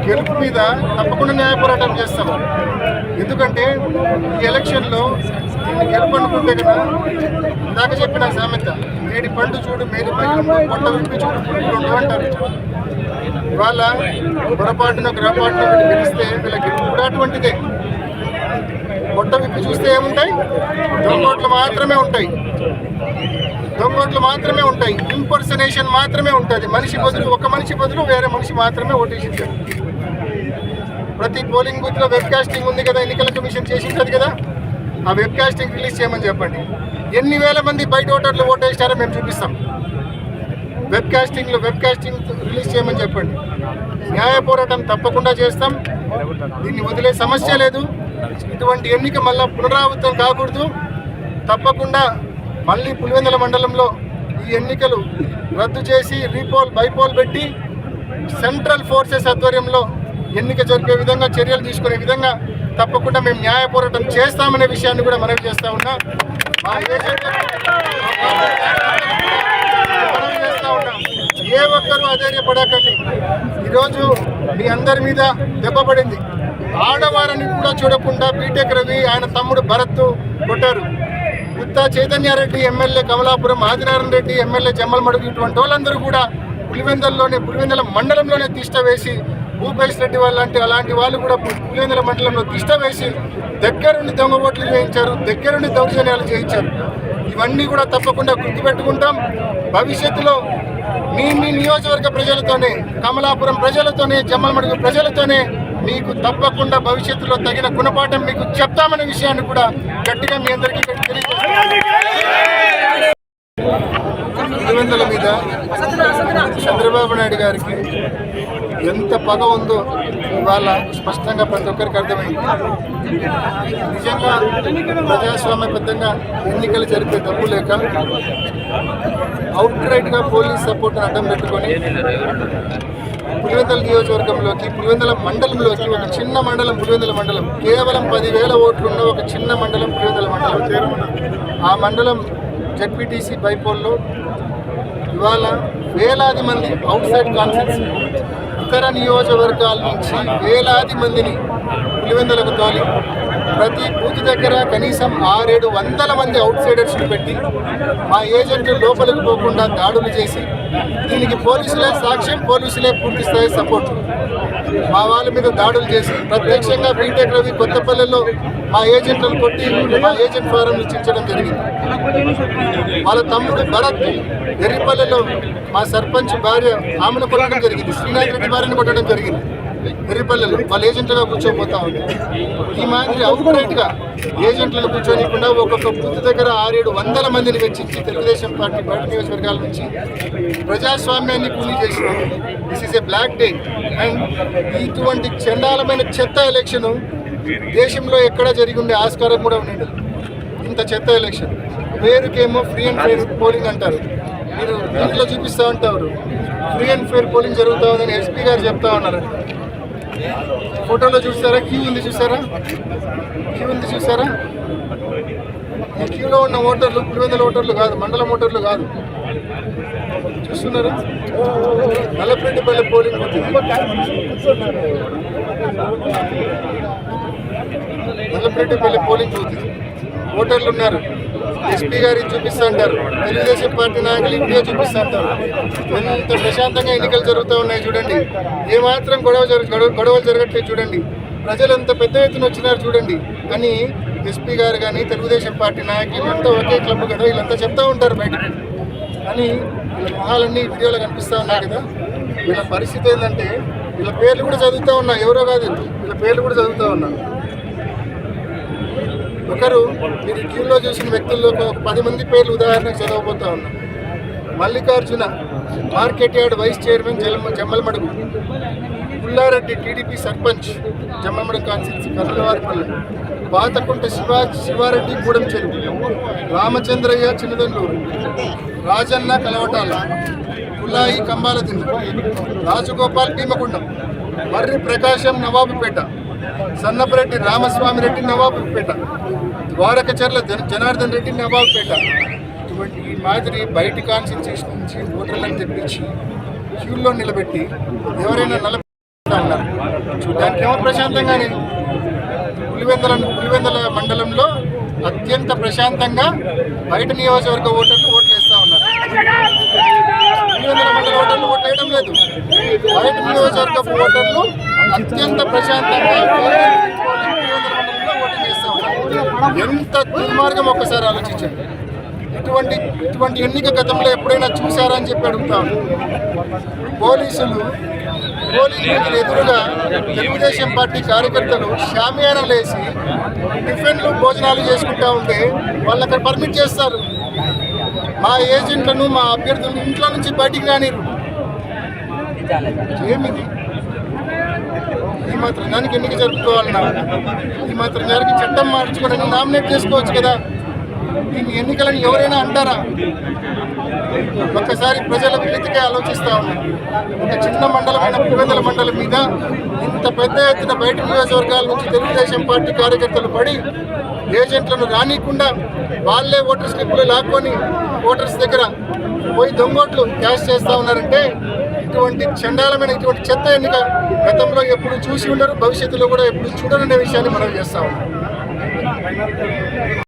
గెలుపు మీద తప్పకుండా న్యాయ పోరాటం చేస్తాం. ఎందుకంటే ఈ ఎలక్షన్లో గెలుపు అనుకుంటే కదా ఇందాక చెప్పిన సామెత మేడి పండు చూడు మేడి పొట్ట విప్పి చూడు పురుగులు అంటారు. ఇవాళ పొరపాటున గ్రహపాటున వీళ్ళు గెలిస్తే వీళ్ళ గెలుపు కూడా అటువంటిదే. పొట్ట విప్పి చూస్తే ఏముంటాయి? దొంగోట్లు మాత్రమే ఉంటాయి, దొంగోట్లు మాత్రమే ఉంటాయి, ఇంపర్సనేషన్ మాత్రమే ఉంటుంది. మనిషి బదులు ఒక మనిషి బదులు వేరే మనిషి మాత్రమే ఓటేసింటారు. ప్రతి పోలింగ్ బూత్లో వెబ్ కాస్టింగ్ ఉంది కదా, ఎన్నికల కమిషన్ చేసి ఉంటుంది కదా, ఆ వెబ్ కాస్టింగ్ రిలీజ్ చేయమని చెప్పండి. ఎన్ని వేల మంది బయట ఓటర్లు ఓటేస్తారో మేము చూపిస్తాం. వెబ్ కాస్టింగ్ రిలీజ్ చేయమని చెప్పండి. న్యాయ పోరాటం తప్పకుండా చేస్తాం. దీన్ని వదిలే సమస్య లేదు. ఇటువంటి ఎన్నిక మళ్ళీ పునరావృతం కాకూడదు. తప్పకుండా మళ్ళీ పులివెందుల మండలంలో ఈ ఎన్నికలు రద్దు చేసి రీపోల్ బైపోల్ పెట్టి సెంట్రల్ ఫోర్సెస్ ఆధ్వర్యంలో ఎన్నిక జరిపే విధంగా చర్యలు తీసుకునే విధంగా తప్పకుండా మేము న్యాయ పోరాటం చేస్తామనే విషయాన్ని కూడా మనవి చేస్తూ ఉన్నా. ఏ ఒక్కరూ అధైర్యపడకండి. ఈరోజు మీ అందరి మీద దెబ్బ పడింది. ఆడవారిని కూడా చూడకుండా బీటెక్ రవి ఆయన తమ్ముడు భరత్ కొట్టారు. గుత్తా చైతన్యారెడ్డి ఎమ్మెల్యే కమలాపురం, ఆదినారాయణ రెడ్డి ఎమ్మెల్యే జమ్మలమడుగు, ఇటువంటి వాళ్ళందరూ కూడా పులివెందుల మండలంలోనే తిష్ట వేసి, భూపేష్ రెడ్డి అలాంటి వాళ్ళు కూడా పులివెందుల మండలంలో తిష్ట వేసి దగ్గరుండి దొంగ ఓట్లు చేయించారు, దగ్గరుండి దౌర్జన్యాలు చేయించారు. ఇవన్నీ కూడా తప్పకుండా గుర్తుపెట్టుకుంటాం. భవిష్యత్తులో మీ నియోజకవర్గ ప్రజలతోనే, కమలాపురం ప్రజలతోనే, జమ్మలమడుగు ప్రజలతోనే మీకు తప్పకుండా భవిష్యత్తులో తగిన గుణపాఠం మీకు చెప్తామనే విషయాన్ని కూడా గట్టిగా మీ అందరికీ పులివెందుల మీద చంద్రబాబు నాయుడు గారికి ఎంత పగ ఉందో ఇవాళ స్పష్టంగా ప్రతి ఒక్కరికి అర్థమైంది. నిజంగా ప్రజాస్వామ్యబద్ధంగా ఎన్నికలు జరిపే డబ్బు లేక అవుట్ రైట్గా పోలీస్ సపోర్ట్ని అడ్డం పెట్టుకొని పులివెందుల నియోజకవర్గంలోకి, పులివెందుల మండలంలోకి, ఒక చిన్న మండలం పులివెందుల మండలం, కేవలం 10,000 ఓట్లున్న ఒక చిన్న మండలం పులివెందుల మండలం, ఆ మండలం జెడ్పీటీసీ బైపోల్లో ఇవాళ వేలాది మంది అవుట్ సైడ్ కాన్ఫరెన్స్ ఇతర నియోజకవర్గాల నుంచి వేలాది మందిని పులివెందులకు తోలి ప్రతి బూత్ దగ్గర కనీసం 600-700 మంది అవుట్ సైడర్స్ని పెట్టి మా ఏజెంట్లు లోపలికి పోకుండా దాడులు చేసి, దీనికి పోలీసులే సాక్ష్యం, పోలీసులే పూర్తి స్థాయి సపోర్ట్. మా వాళ్ళ మీద దాడులు చేసి ప్రత్యక్షంగా బీటెక్ రవి కొత్తపల్లెలో మా ఏజెంట్లను కొట్టి మా ఏజెంట్ ఫారం ఇచ్చించడం జరిగింది. వాళ్ళ తమ్ముడు భరత్ ఎర్రిపల్లెలో మా సర్పంచ్ భార్య ఆమెను కొట్టడం జరిగింది, శ్రీనాథ్ రెడ్డి భార్యను కొట్టడం జరిగింది. ఎర్రిపల్లెలో వాళ్ళ ఏజెంట్లుగా కూర్చోపోతా ఉంది. ఈ మాదిరి అవుట్ రైట్గా ఏజెంట్లను కూర్చోనికుండా ఒక్కొక్క బూత్ దగ్గర 600-700 మందిని వెచ్చించి తెలుగుదేశం పార్టీ బయట నియోజకవర్గాల నుంచి ప్రజాస్వామ్యాన్ని కూలీ చేసినాం. This is a black day. And ఇటువంటి చండాలమైన చెత్త ఎలక్షన్ దేశంలో ఎక్కడ జరిగి ఉండే ఆస్కారం కూడా ఉండేది. ఇంత చెత్త ఎలక్షన్ పేరుకేమో ఫ్రీ అండ్ ఫెయిర్ పోలింగ్ అంటారు, మీరు దీంట్లో చూపిస్తూ ఉంటారు ఫ్రీ అండ్ ఫెయిర్ పోలింగ్ జరుగుతూ ఉందని ఎస్పీ గారు చెప్తా ఉన్నారు. ఫోటోలో చూసారా? క్యూ ఉంది చూసారా? ఈ క్యూలో ఉన్న ఓటర్లు పులివెందుల ఓటర్లు కాదు, మండలం ఓటర్లు కాదు. చూస్తున్నారా? Nallapareddipalli polling booth, Nallapareddipalli polling booth ఓటర్లు ఉన్నారు. ఎస్పీ గారికి చూపిస్తూ ఉంటారు, తెలుగుదేశం పార్టీ నాయకులు ఇండియా చూపిస్తూ ఉంటారు. ఎంత ప్రశాంతంగా ఎన్నికలు జరుగుతూ ఉన్నాయి చూడండి. ఏమాత్రం గొడవలు జరగట్లేదు చూడండి. ప్రజలు ఎంత పెద్ద ఎత్తున వచ్చినారు చూడండి. కానీ ఎస్పీ గారు కానీ తెలుగుదేశం పార్టీ నాయకులు వీళ్ళంతా ఒకే క్లబ్ కదా, వీళ్ళంతా చెప్తూ ఉంటారు బయటకు. కానీ వీళ్ళ మొహాలన్నీ వీడియోలో కనిపిస్తూ ఉన్నాయి కదా. వీళ్ళ పరిస్థితి ఏంటంటే వీళ్ళ పేర్లు కూడా చదువుతూ ఉన్నా, ఎవరో కాదు వీళ్ళ పేర్లు కూడా చదువుతూ ఉన్నా. ఒకరు మీరు క్యూలో చూసిన వ్యక్తుల్లో ఒక 10 మంది పేర్లు ఉదాహరణకు చదవబోతా ఉన్నా. Mallikarjuna market yard vice chairman Jammalamadugu, Pullareddy TDP sarpanch Jammalamadugu constituency Karnalavaripalle, Pathakunta Sivareddy Gudem Cheruvu, Ramachandraiah చిన్నదండూరు, Rajanna కలవటాల, పుల్లాయి కంబాలదిండ, Rajagopal భీమగుండం, మర్రి ప్రకాశం నవాబుపేట, సన్నపరెడ్డి రామస్వామిరెడ్డి నవాబుపేట, ద్వారకచర్ల జనార్దన్ రెడ్డి నవాబుపేట. ఇటువంటి ఈ మాదిరి బయటి కాన్స్టిట్యూషన్ నుంచి ఓటర్లను తెప్పించి క్యూల్లో నిలబెట్టి ఎవరైనా చూడడానికి ఏమో ప్రశాంతంగానే పులివెందుల మండలంలో అత్యంత ప్రశాంతంగా బయట నియోజకవర్గ ఓటర్లు ఓట్లు వేస్తూ ఉన్నారు. పులివెందుల మండల ఓటర్లు ఓట్లు వేయడం లేదు. బయట నియోజకవర్గ ఓటర్లు అత్యంత ప్రశాంతంగా పులివెందుల మండలంలో ఓటింగ్ చేస్తూ ఉన్నారు. ఎంత దుర్మార్గం ఒక్కసారి ఆలోచించండి. ఇటువంటి ఎన్నిక గతంలో ఎప్పుడైనా చూసారా అని చెప్పి అడుగుతాను. పోలీసులు ఎదురుగా తెలుగుదేశం పార్టీ కార్యకర్తలు షామియానాలు వేసి టిఫిన్లు భోజనాలు చేసుకుంటా ఉంటే వాళ్ళు అక్కడ పర్మిట్ చేస్తారు. మా ఏజెంట్లను మా అభ్యర్థులను ఇంట్లో నుంచి బయటికి రానిరు. ఏమిది? ఈ మాత్రం దానికి ఎన్నిక జరుపుకోవాలన్నా ఈ మాత్రం దానికి చట్టం మార్చుకోవడానికి నామినేట్ చేసుకోవచ్చు కదా. దీన్ని ఎన్నికలని ఎవరైనా అంటారా? ఒక్కసారి ప్రజల వినతికే ఆలోచిస్తూ ఉన్నారు. ఒక చిన్న మండలమైన పులివెందుల మండలం మీద ఇంత పెద్ద ఎత్తున బయట నియోజకవర్గాల నుంచి తెలుగుదేశం పార్టీ కార్యకర్తలు పడి ఏజెంట్లను రానియకుండా వాళ్ళే ఓటర్ స్లిప్పులు లాక్కొని ఓటర్స్ దగ్గర పోయి దొంగోట్లు క్యాష్ చేస్తూ ఉన్నారంటే ఇటువంటి చండాలమైన ఇటువంటి చెత్త ఎన్నిక గతంలో ఎప్పుడు చూసి ఉండరు, భవిష్యత్తులో కూడా ఎప్పుడు చూడరనే విషయాన్ని మనం చేస్తా ఉన్నాం.